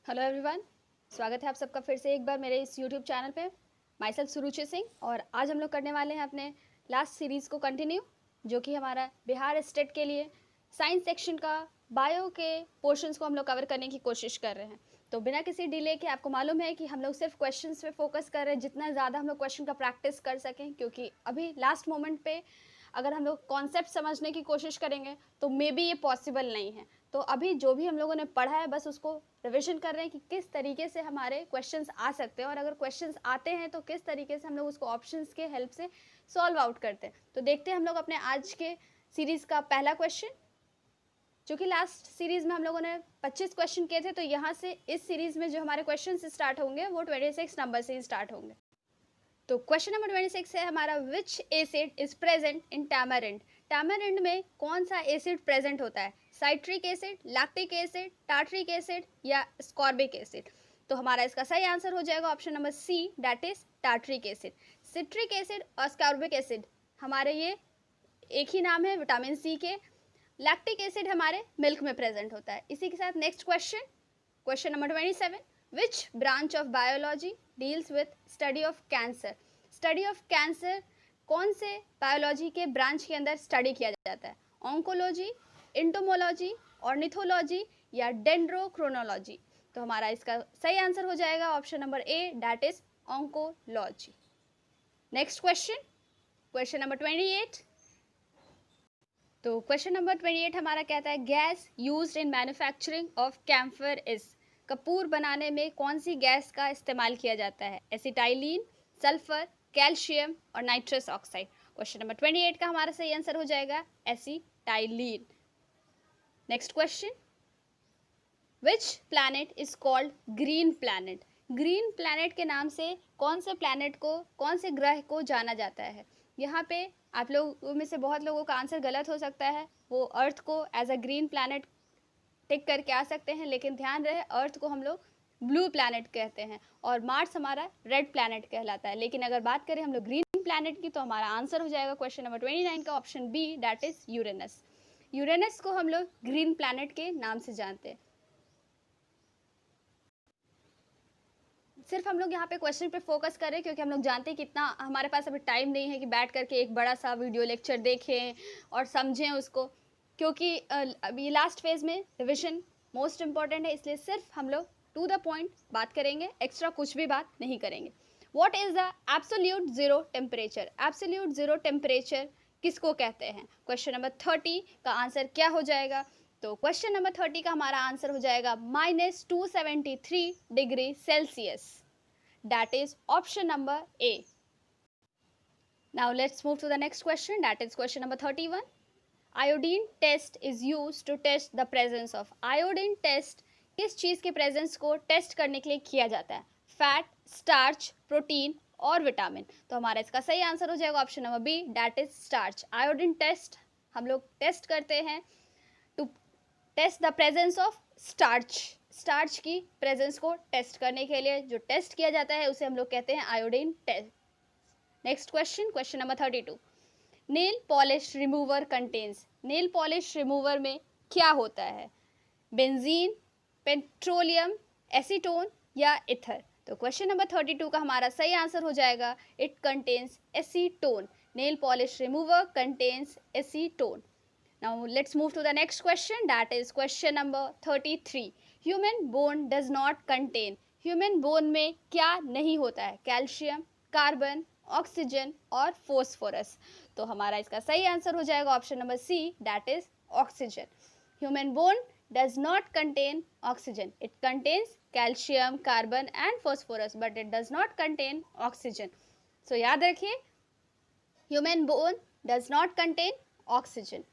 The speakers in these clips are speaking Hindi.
हेलो एवरीवन, स्वागत है आप सबका फिर से एक बार मेरे इस यूट्यूब चैनल पे। माई सेल्फ सुरुचि सिंह, और आज हम लोग करने वाले हैं अपने लास्ट सीरीज़ को कंटिन्यू, जो कि हमारा बिहार स्टेट के लिए साइंस सेक्शन का बायो के पोर्शंस को हम लोग कवर करने की कोशिश कर रहे हैं। तो बिना किसी डिले के आपको मालूम है कि हम लोग सिर्फ क्वेश्चंस पे फोकस कर रहे हैं, जितना ज़्यादा हम लोग क्वेश्चन का प्रैक्टिस कर सकें, क्योंकि अभी लास्ट मोमेंट पे अगर हम लोग कॉन्सेप्ट समझने की कोशिश करेंगे तो मे बी ये पॉसिबल नहीं है। तो अभी जो भी हम लोगों ने पढ़ा है बस उसको रिविजन कर रहे हैं कि किस तरीके से हमारे क्वेश्चंस आ सकते हैं, और अगर क्वेश्चंस आते हैं तो किस तरीके से हम लोग उसको ऑप्शंस के हेल्प से सॉल्व आउट करते हैं। तो देखते हैं हम लोग अपने आज के सीरीज़ का पहला क्वेश्चन, जो कि लास्ट सीरीज़ में हम लोगों ने 25 क्वेश्चन किए थे, तो यहाँ से इस सीरीज़ में जो हमारे क्वेश्चन स्टार्ट होंगे वो 26 नंबर से ही स्टार्ट होंगे। तो क्वेश्चन नंबर 26 है हमारा, which acid is present in tamarind. Tamarind में कौन सा एसिड प्रेजेंट होता है? Citric acid, lactic acid, tartaric acid या स्कॉर्बिक एसिड? तो हमारा इसका सही आंसर हो जाएगा option number C, that is tartaric acid. Citric acid और स्कॉर्बिक एसिड हमारे ये एक ही नाम है विटामिन सी के। लैक्टिक एसिड हमारे मिल्क में प्रेजेंट होता है। इसी के साथ next question, question number 27, which branch of biology deals with study of cancer. Study of cancer कौन से बायोलॉजी के ब्रांच के अंदर स्टडी किया जाता है? ऑन्कोलॉजी, इंटोमोलॉजी, ऑर्निथोलॉजी या डेंड्रोक्रोनोलॉजी? तो हमारा इसका सही आंसर हो जाएगा option number A, that is oncology. Next question, question number 28। तो क्वेश्चन नंबर 28 हमारा कहता है, gas used in manufacturing of camphor is. कपूर बनाने में कौन सी गैस का इस्तेमाल किया जाता है? एसिटाइलिन, सल्फर, कैल्शियम और नाइट्रस ऑक्साइड? क्वेश्चन नंबर 28 का हमारा सही आंसर हो जाएगा acetylene. Next question, which planet is called green planet. Green planet के नाम से कौन से प्लैनेट को, कौन से ग्रह को जाना जाता है? यहाँ पे आप लोगों में से बहुत लोगों का आंसर गलत हो सकता है, वो अर्थ को एज अ ग्रीन प्लैनेट टिक करके आ सकते हैं, लेकिन ध्यान रहे अर्थ को हम लोग ब्लू प्लैनेट कहते हैं और मार्स हमारा रेड प्लैनेट कहलाता है। लेकिन अगर बात करें हम लोग ग्रीन प्लैनेट की, तो हमारा आंसर हो जाएगा क्वेश्चन नंबर 29 का option B, that is Uranus. Uranus को हम लोग ग्रीन प्लैनेट के नाम से जानते हैं। सिर्फ हम लोग यहाँ पे क्वेश्चन पे फोकस करें, क्योंकि हम लोग जानते हैं कि इतना हमारे पास अभी टाइम नहीं है कि बैठ करके एक बड़ा सा वीडियो लेक्चर देखें और समझें उसको, क्योंकि अभी लास्ट फेज में रिविजन मोस्ट इम्पॉर्टेंट है, इसलिए सिर्फ हम लोग टू द पॉइंट बात करेंगे, एक्स्ट्रा कुछ भी बात नहीं करेंगे। What is the absolute zero temperature. Absolute zero temperature किसको कहते हैं? क्वेश्चन नंबर 30 का आंसर क्या हो जाएगा? तो क्वेश्चन नंबर 30 का हमारा आंसर हो जाएगा -273 degree Celsius, that is option number A. Now let's move to the next question, that is question number 31। Iodine test is used to test the presence of. Iodine test किस चीज़ के प्रेजेंस को टेस्ट करने के लिए किया जाता है? फैट, स्टार्च, प्रोटीन और विटामिन? तो हमारा इसका सही आंसर हो जाएगा option number B, that is starch. Iodine test हम लोग टेस्ट करते हैं to test the presence of starch. Starch की प्रेजेंस को टेस्ट करने के लिए जो टेस्ट किया जाता है उसे हम लोग कहते हैं iodine test. Next question, question number 32। Nail polish remover contains. Nail polish remover में क्या होता है? बेंजीन, पेट्रोलियम, एसीटोन या इथर? तो क्वेश्चन नंबर 32 का हमारा सही आंसर हो जाएगा, it contains acetone. Nail polish remover contains acetone. Now let's move to the next question, that is question number 33. Human bone does not contain. Human bone में क्या नहीं होता है? कैल्शियम, कार्बन, ऑक्सीजन और फोस्फोरस? तो हमारा इसका सही आंसर हो जाएगा option number C, that is oxygen. Human bone does not contain oxygen. It contains calcium, carbon and phosphorus, but it does not contain oxygen. So याद रखिए, human bone does not contain oxygen.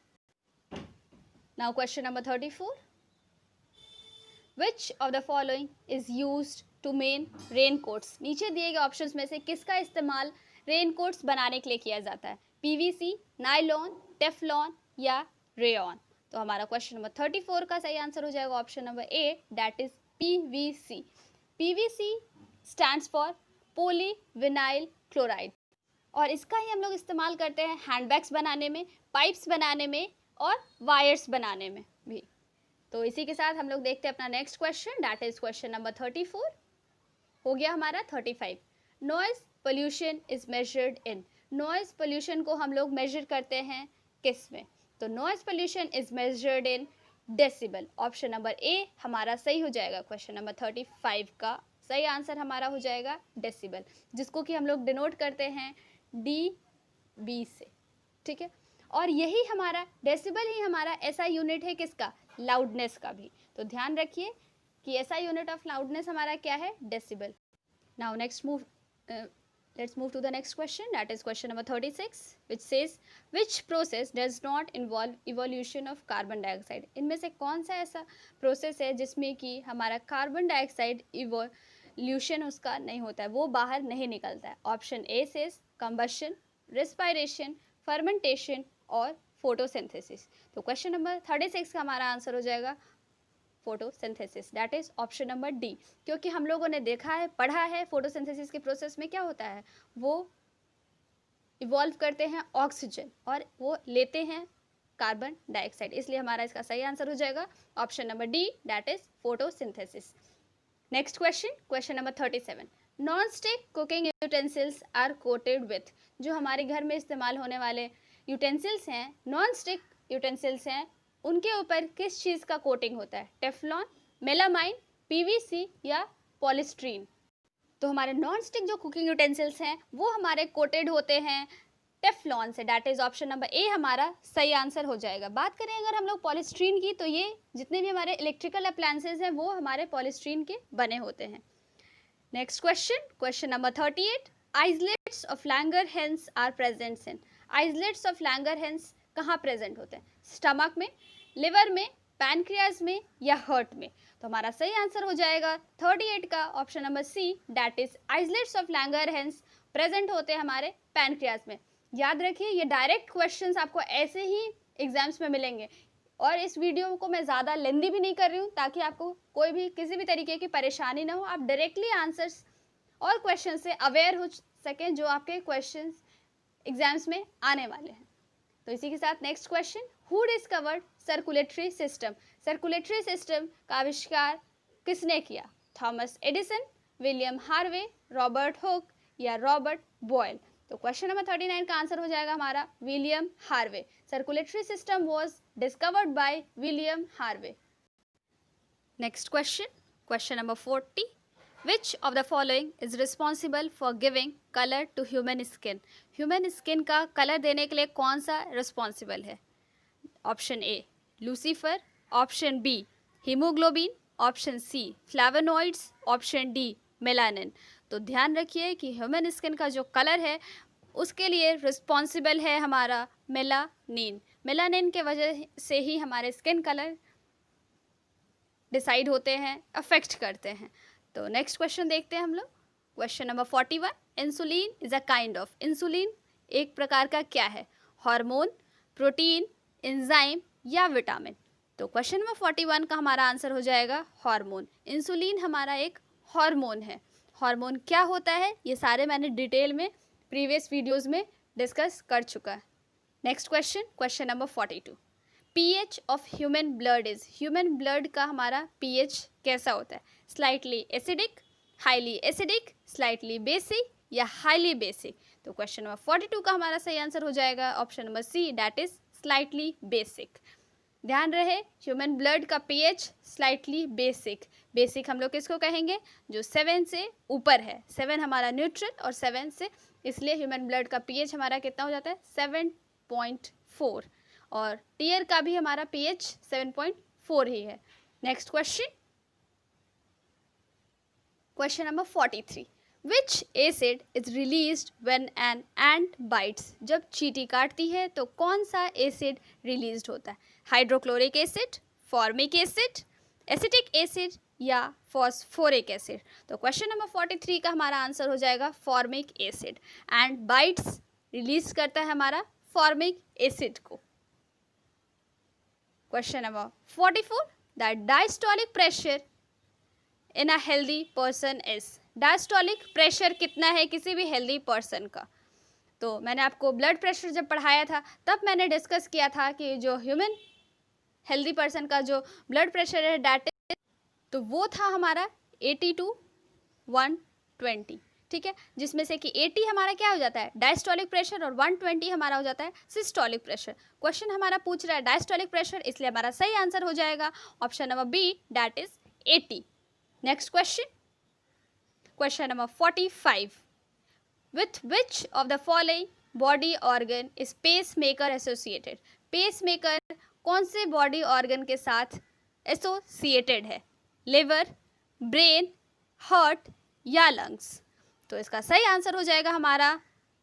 Now question number 34. Which of the following is used to make raincoats? नीचे दिए गए ऑप्शंस में से किसका इस्तेमाल रेनकोट्स बनाने के लिए किया जाता है? पीवीसी, नायलॉन, टेफलॉन या रेयॉन? तो हमारा क्वेश्चन नंबर 34 का सही आंसर हो जाएगा option number A, that is PVC. PVC stands for polyvinyl chloride, और इसका ही हम लोग इस्तेमाल करते हैं हैंडबैग्स बनाने में, पाइप्स बनाने में और वायर्स बनाने में भी। तो इसी के साथ हम लोग देखते हैं अपना next question, that is question number 34। हो गया हमारा 35। Noise pollution is measured in. Noise pollution को हम लोग मेजर करते हैं किस में? तो noise pollution is measured in decibel. Option number ए हमारा सही हो जाएगा। क्वेश्चन नंबर 35 का सही आंसर हमारा हो जाएगा डेसिबल, जिसको कि हम लोग डिनोट करते हैं DB से, ठीक है। और यही हमारा डेसिबल ही हमारा ऐसा यूनिट है किसका? लाउडनेस का भी। तो ध्यान रखिए कि ऐसा यूनिट ऑफ लाउडनेस हमारा क्या है? Decibel. Now next move let's move to the next question, that is question number 36, which says which process does not involve evolution of carbon dioxide। इनमें से कौन सा ऐसा प्रोसेस है जिसमें कि हमारा कार्बन डाइऑक्साइड इवोल्यूशन उसका नहीं होता है, वो बाहर नहीं निकलता है? Option A says combustion, respiration, fermentation और फोटोसिंथेसिस। तो क्वेश्चन नंबर 36 का हमारा आंसर हो जाएगा photosynthesis, that is option number D. क्योंकि हम लोगों ने देखा है, पढ़ा है, फोटोसिंथेसिस के प्रोसेस में क्या होता है, वो इवॉल्व करते हैं ऑक्सीजन और वो लेते हैं कार्बन डाइऑक्साइड, इसलिए हमारा इसका सही आंसर हो जाएगा option number D, that is photosynthesis. Next question, question number 37। Non stick cooking utensils are coated with. जो हमारे घर में इस्तेमाल होने वाले यूटेंसिल्स हैं, नॉन स्टिक यूटेंसिल्स हैं, उनके ऊपर किस चीज़ का कोटिंग होता है? टेफ्लॉन, मेलामाइन, PVC या पॉलीस्ट्रीन। तो हमारे नॉन स्टिक जो कुकिंग यूटेंसिल्स हैं वो हमारे कोटेड होते हैं टेफ्लॉन से, दैट इज ऑप्शन नंबर ए हमारा सही आंसर हो जाएगा। बात करें अगर हम लोग पॉलीस्ट्रीन की, तो ये जितने भी हमारे इलेक्ट्रिकल अप्लायंसेज हैं वो हमारे पॉलीस्ट्रीन के बने होते हैं। Next question, question number 38। Islets of Langerhans are present in. Islets of Langerhans कहाँ प्रेजेंट होते हैं? स्टमक में, लिवर में, पैनक्रियाज में या हार्ट में? तो हमारा सही आंसर हो जाएगा 38 का option number C, that is islets of Langerhans present होते हैं हमारे पैनक्रियाज में। याद रखिए ये डायरेक्ट क्वेश्चंस आपको ऐसे ही एग्जाम्स में मिलेंगे, और इस वीडियो को मैं ज़्यादा लेंदी भी नहीं कर रही हूँ ताकि आपको कोई भी किसी भी तरीके की परेशानी ना हो, आप डायरेक्टली आंसर्स और क्वेश्चन से अवेयर हो सकें जो आपके क्वेश्चंस एग्जाम्स में आने वाले हैं। तो इसी के साथ next question, who discovered circulatory system. Circulatory system का आविष्कार किसने किया? Thomas Edison, William Harvey, Robert Hooke या रॉबर्ट बॉयल। तो क्वेश्चन नंबर 39 का आंसर हो जाएगा हमारा William Harvey. Circulatory system was discovered by William Harvey. Next question, question number 40। Which of the following is responsible for giving color to human skin? Human skin का कलर देने के लिए कौन सा रिस्पॉन्सिबल है? Option A lucifer, option B haemoglobin, option C flavonoids, option D melanin. तो ध्यान रखिए कि ह्यूमन स्किन का जो कलर है उसके लिए रिस्पॉन्सिबल है हमारा मेलानिन। मेलानिन के वजह से ही हमारे स्किन कलर डिसाइड होते हैं, अफेक्ट करते हैं। तो नेक्स्ट क्वेश्चन देखते हैं हम लोग, question number 41। Insulin is a kind of. Insulin एक प्रकार का क्या है? हार्मोन, प्रोटीन, एंजाइम या विटामिन? तो क्वेश्चन नंबर 41 का हमारा आंसर हो जाएगा हार्मोन। इंसुलिन हमारा एक हार्मोन है। हार्मोन क्या होता है ये सारे मैंने डिटेल में प्रीवियस वीडियोस में डिस्कस कर चुका है। Next question, question number 42। pH of human blood is. Human blood का हमारा pH कैसा होता है? Slightly acidic, highly acidic, slightly basic या हाईली बेसिक? तो क्वेश्चन नंबर 42 का हमारा सही आंसर हो जाएगा option number C, that is slightly basic. ध्यान रहे ह्यूमन ब्लड का pH स्लाइटली बेसिक। बेसिक हम लोग किसको कहेंगे? जो 7 से ऊपर है। 7 हमारा न्यूट्रल और 7 से, इसलिए ह्यूमन ब्लड का pH हमारा कितना हो जाता है? 7.4। और टीयर का भी हमारा pH 7.4 ही है। Next question, question number 43। Which acid is released when an ant bytes. जब चींटी काटती है तो कौन सा एसिड रिलीज्ड होता है? Hydrochloric acid, formic acid, acetic acid या फॉस्फोरिक एसिड? तो क्वेश्चन नंबर 43 का हमारा आंसर हो जाएगा formic acid. And bytes release करता है हमारा फॉर्मिक एसिड को। Question number 44। The diastolic pressure in a healthy person is. Diastolic pressure कितना है किसी भी हेल्दी पर्सन का? तो मैंने आपको ब्लड प्रेशर जब पढ़ाया था तब मैंने डिस्कस किया था कि जो ह्यूमन हेल्दी पर्सन का जो ब्लड प्रेशर है डैट इज, तो वो था हमारा 80 to 120, ठीक है, जिसमें से कि 80 हमारा क्या हो जाता है डायस्टोलिक प्रेशर और 120 हमारा हो जाता है सिस्टोलिक प्रेशर। क्वेश्चन हमारा पूछ रहा है डायस्टोलिक प्रेशर, इसलिए हमारा सही आंसर हो जाएगा option number B, that is 80। Next question, question number 45, with which of the following body organ is pacemaker associated? pacemaker कौन से बॉडी ऑर्गन के साथ एसोसिएटेड है? लिवर, ब्रेन, हार्ट या लंग्स? तो इसका सही आंसर हो जाएगा हमारा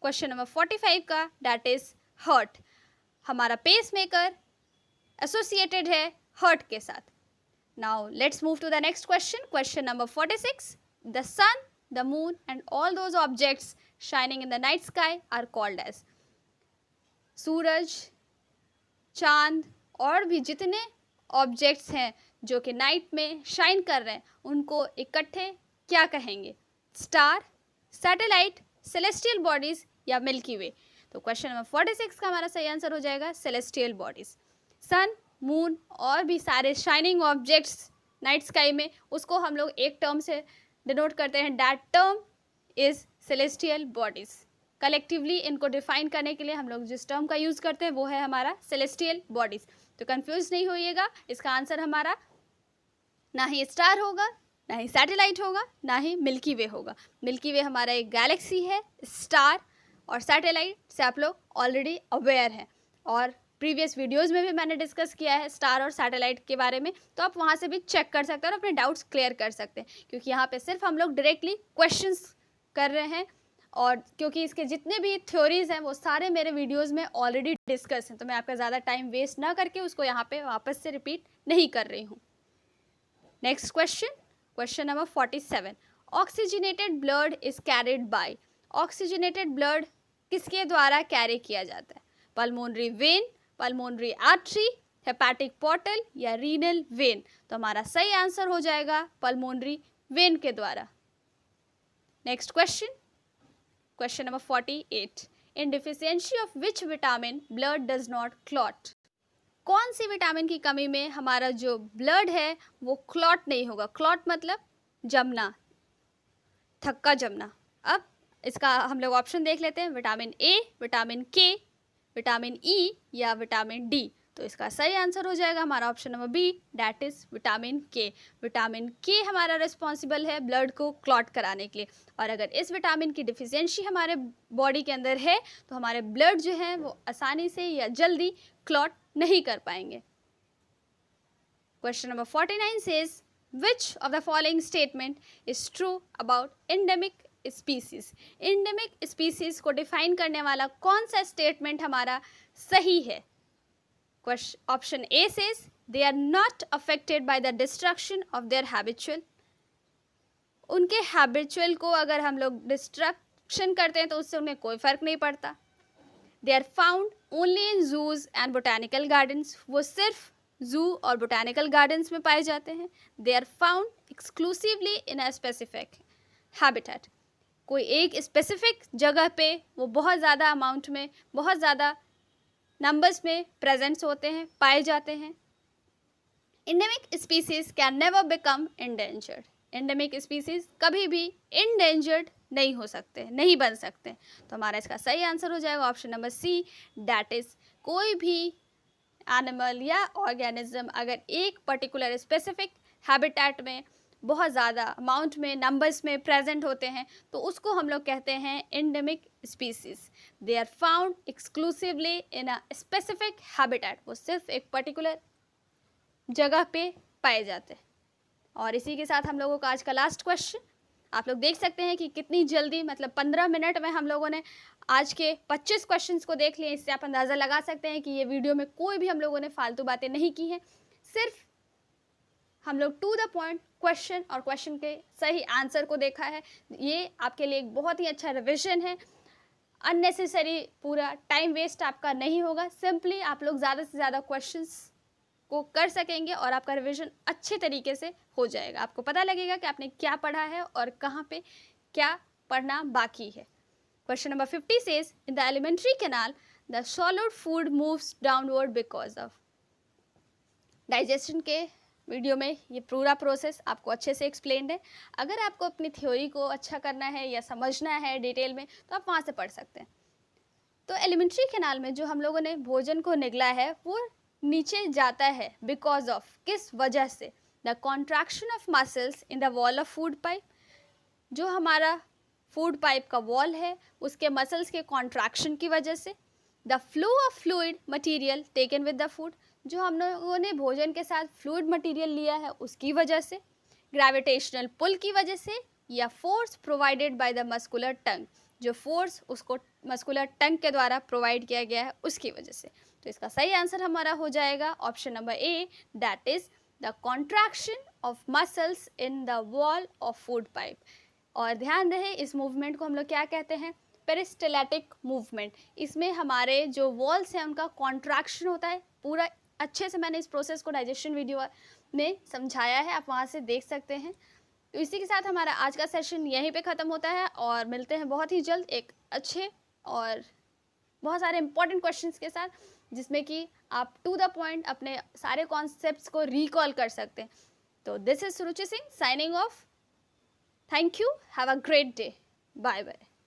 क्वेश्चन नंबर 45 का, दैट इज हार्ट। हमारा पेसमेकर एसोसिएटेड है हार्ट के साथ। Now let's move to the next question, question number 46, the sun, the moon and all those objects shining in the night sky are called as? सूरज, चांद और भी जितने ऑब्जेक्ट्स हैं जो कि नाइट में शाइन कर रहे हैं उनको इकट्ठे क्या कहेंगे? स्टार, सैटेलाइट, सेलेस्टियल बॉडीज या मिल्की वे? तो क्वेश्चन नंबर 46 का हमारा सही आंसर हो जाएगा सेलेस्टियल बॉडीज। सन, मून और भी सारे शाइनिंग ऑब्जेक्ट्स नाइट स्काई में, उसको हम लोग एक टर्म से डिनोट करते हैं, that term is celestial bodies. Collectively इनको डिफाइन करने के लिए हम लोग जिस टर्म का यूज़ करते हैं वो है हमारा सेलेस्टियल बॉडीज। तो कंफ्यूज नहीं होइएगा, इसका आंसर हमारा ना ही स्टार होगा, ना ही सैटेलाइट होगा, ना ही मिल्की वे होगा। मिल्की वे हमारा एक गैलेक्सी है, स्टार और सैटेलाइट से आप लोग ऑलरेडी अवेयर हैं और प्रीवियस वीडियोस में भी मैंने डिस्कस किया है स्टार और सैटेलाइट के बारे में, तो आप वहाँ से भी चेक कर सकते हैं और अपने डाउट्स क्लियर कर सकते हैं, क्योंकि यहाँ पे सिर्फ हम लोग डायरेक्टली क्वेश्चंस कर रहे हैं और क्योंकि इसके जितने भी थ्योरीज हैं वो सारे मेरे वीडियोस में ऑलरेडी डिस्कस हैं, तो मैं आपका ज़्यादा टाइम वेस्ट ना करके उसको यहाँ पे वापस से रिपीट नहीं कर रही हूँ। Next question, question number 47, oxygenated blood is carried by? Oxygenated blood किसके द्वारा कैरी किया जाता है? Pulmonary vein, pulmonary artery, hepatic portal या रीनल वेन? तो हमारा सही आंसर हो जाएगा पल्मोनरी वेन के द्वारा। Next question, question number 48, in deficiency of which vitamin blood does not clot? कौन सी विटामिन की कमी में हमारा जो ब्लड है वो क्लॉट नहीं होगा? क्लॉट मतलब जमना, थक्का जमना। अब इसका हम लोग ऑप्शन देख लेते हैं, vitamin A, vitamin K, vitamin E या विटामिन डी? तो इसका सही आंसर हो जाएगा हमारा option number B, that is vitamin K. Vitamin K हमारा रिस्पॉन्सिबल है ब्लड को क्लॉट कराने के लिए, और अगर इस विटामिन की डिफिशियंसी हमारे बॉडी के अंदर है तो हमारे ब्लड जो है वो आसानी से या जल्दी क्लॉट नहीं कर पाएंगे। Question number 49 says which of the following statement is true about endemic species? Endemic species को डिफाइन करने वाला कौन सा स्टेटमेंट हमारा सही है? Option A says they are not affected by the destruction of their habitual. उनके हैबिचुअल को अगर हम लोग डिस्ट्रक्शन करते हैं तो उससे उन्हें कोई फर्क नहीं पड़ता। They are found only in zoos and botanical gardens, वो सिर्फ जू और बोटानिकल गार्डन्स में पाए जाते हैं। They are found exclusively in a specific habitat, कोई एक स्पेसिफिक जगह पे वो बहुत ज़्यादा अमाउंट में, बहुत ज़्यादा नंबर्स में प्रेजेंट्स होते हैं, पाए जाते हैं। Endemic species can never become endangered, endemic species कभी भी इंडेंजर्ड नहीं हो सकते, नहीं बन सकते। तो हमारा इसका सही आंसर हो जाएगा option number C, that is कोई भी एनिमल या ऑर्गेनिज्म अगर एक पर्टिकुलर स्पेसिफिक हैबिटेट में बहुत ज़्यादा अमाउंट में नंबर्स में प्रेजेंट होते हैं तो उसको हम लोग कहते हैं endemic species. They are found exclusively in a specific habitat, वो सिर्फ एक पर्टिकुलर जगह पे पाए जाते हैं। और इसी के साथ हम लोगों का आज का लास्ट क्वेश्चन, आप लोग देख सकते हैं कि कितनी जल्दी, मतलब 15 मिनट में हम लोगों ने आज के 25 क्वेश्चंस को देख लिए। इससे आप अंदाज़ा लगा सकते हैं कि ये वीडियो में कोई भी हम लोगों ने फालतू बातें नहीं की हैं, सिर्फ हम लोग टू द पॉइंट क्वेश्चन और क्वेश्चन के सही आंसर को देखा है। ये आपके लिए एक बहुत ही अच्छा रिविजन है, अननेसेसरी पूरा टाइम वेस्ट आपका नहीं होगा। सिंपली आप लोग ज़्यादा से ज़्यादा क्वेश्चंस को कर सकेंगे और आपका रिवीजन अच्छे तरीके से हो जाएगा। आपको पता लगेगा कि आपने क्या पढ़ा है और कहाँ पे क्या पढ़ना बाकी है। Question number 50 says in the alimentary canal the solid food moves downward because of? Digestion के वीडियो में ये पूरा प्रोसेस आपको अच्छे से एक्सप्लेन्ड है। अगर आपको अपनी थ्योरी को अच्छा करना है या समझना है डिटेल में तो आप वहाँ से पढ़ सकते हैं। तो एलिमेंट्री कैनाल में जो हम लोगों ने भोजन को निगला है वो नीचे जाता है बिकॉज ऑफ, किस वजह से, the contraction of muscles in the wall of food pipe. जो हमारा फूड पाइप का वॉल है उसके मसल्स के कॉन्ट्रैक्शन की वजह से, the flow of fluid material taken with the food, जो हम लोगों ने भोजन के साथ फ्लूइड मटीरियल लिया है उसकी वजह से, ग्रेविटेशनल पुल की वजह से, या force provided by the muscular tongue, जो फोर्स उसको मस्कुलर टंग के द्वारा प्रोवाइड किया गया है उसकी वजह से। तो इसका सही आंसर हमारा हो जाएगा option number A, that is the contraction of muscles in the wall of food pipe. और ध्यान रहे इस मूवमेंट को हम लोग क्या कहते हैं, पेरिस्टैलेटिक मूवमेंट। इसमें हमारे जो वॉल्स हैं उनका कॉन्ट्रैक्शन होता है। पूरा अच्छे से मैंने इस प्रोसेस को डाइजेशन वीडियो में समझाया है, आप वहाँ से देख सकते हैं। तो इसी के साथ हमारा आज का सेशन यहीं पे ख़त्म होता है और मिलते हैं बहुत ही जल्द एक अच्छे और बहुत सारे इंपॉर्टेंट क्वेश्चंस के साथ, जिसमें कि आप टू द पॉइंट अपने सारे कॉन्सेप्ट्स को रिकॉल कर सकते हैं। तो this is Suruchi Singh signing off. Thank you. Have a great day. Bye bye.